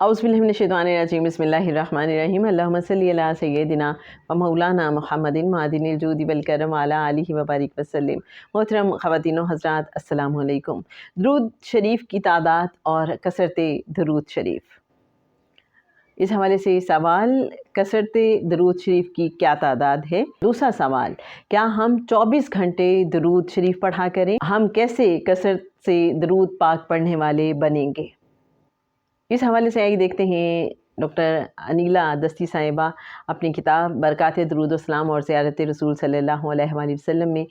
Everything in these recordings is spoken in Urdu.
اعوذ باللہ من الشیطان الرجیم، بسم اللہ الرحمن الرحیم، اللہم صلی علی سیدنا و مولانا محمد معدن الجود والکرم وعلی آلہ وبارک وسلم۔ محترم خواتین و حضرات، السلام علیکم۔ درود شریف کی تعداد اور کثرت درود شریف، اس حوالے سے سوال: کثرت درود شریف کی کیا تعداد ہے؟ دوسرا سوال: کیا ہم 24 گھنٹے درود شریف پڑھا کریں؟ ہم کیسے کثرت سے درود پاک پڑھنے والے بنیں گے؟ اس حوالے سے آئیے دیکھتے ہیں ڈاکٹر انیلا دستی صاحبہ اپنی کتاب برکات درود و سلام اور زیارت رسول صلی اللہ علیہ وآلہ وسلم میں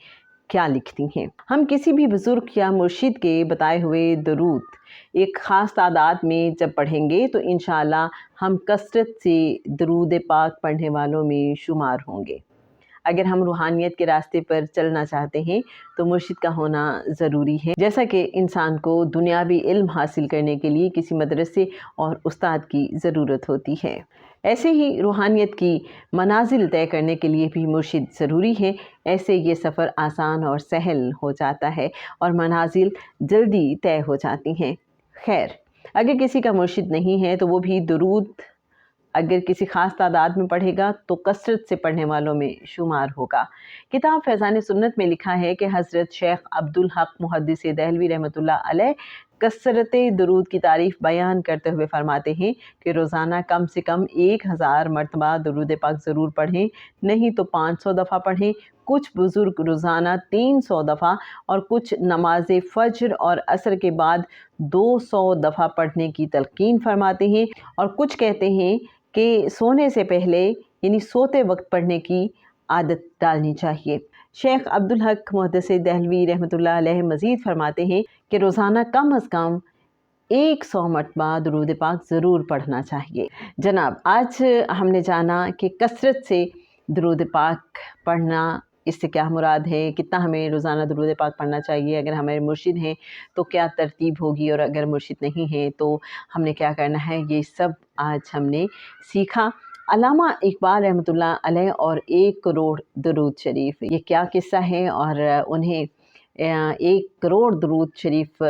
کیا لکھتی ہیں: ہم کسی بھی بزرگ یا مرشد کے بتائے ہوئے درود ایک خاص تعداد میں جب پڑھیں گے تو انشاءاللہ ہم کثرت سے درود پاک پڑھنے والوں میں شمار ہوں گے۔ اگر ہم روحانیت کے راستے پر چلنا چاہتے ہیں تو مرشد کا ہونا ضروری ہے، جیسا کہ انسان کو دنیاوی علم حاصل کرنے کے لیے کسی مدرسے اور استاد کی ضرورت ہوتی ہے، ایسے ہی روحانیت کی منازل طے کرنے کے لیے بھی مرشد ضروری ہے۔ ایسے یہ سفر آسان اور سہل ہو جاتا ہے اور منازل جلدی طے ہو جاتی ہیں۔ خیر، اگر کسی کا مرشد نہیں ہے تو وہ بھی درود اگر کسی خاص تعداد میں پڑھے گا تو کثرت سے پڑھنے والوں میں شمار ہوگا۔ کتاب فیضان سنت میں لکھا ہے کہ حضرت شیخ عبدالحق محدث دہلوی رحمۃ اللہ علیہ کثرت درود کی تعریف بیان کرتے ہوئے فرماتے ہیں کہ روزانہ کم سے کم 1000 مرتبہ درود پاک ضرور پڑھیں، نہیں تو 500 دفعہ پڑھیں۔ کچھ بزرگ روزانہ 300 دفعہ اور کچھ نماز فجر اور عصر کے بعد 200 دفعہ پڑھنے کی تلقین فرماتے ہیں، اور کچھ کہتے ہیں کہ سونے سے پہلے یعنی سوتے وقت پڑھنے کی عادت ڈالنی چاہیے۔ شیخ عبدالحق محدث دہلوی رحمۃ اللہ علیہ مزید فرماتے ہیں کہ روزانہ کم از کم 100 مرتبہ درود پاک ضرور پڑھنا چاہیے۔ جناب، آج ہم نے جانا کہ کثرت سے درود پاک پڑھنا، اس سے کیا مراد ہے، کتنا ہمیں روزانہ درود پاک پڑھنا چاہیے، اگر ہمارے مرشد ہیں تو کیا ترتیب ہوگی، اور اگر مرشد نہیں ہے تو ہم نے کیا کرنا ہے، یہ سب آج ہم نے سیکھا۔ علامہ اقبال رحمۃ اللہ علیہ اور 1 کروڑ درود شریف، یہ کیا قصہ ہے اور انہیں 1 کروڑ درود شریف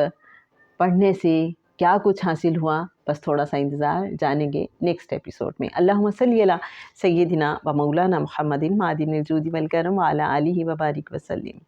پڑھنے سے کیا کچھ حاصل ہوا؟ بس تھوڑا سا انتظار، جانیں گے نیکسٹ ایپیسوڈ میں۔ اللہم صلی علی سیدنا و مولانا محمد معدن الجود والکرم وعلی آلہ وبارک وسلم۔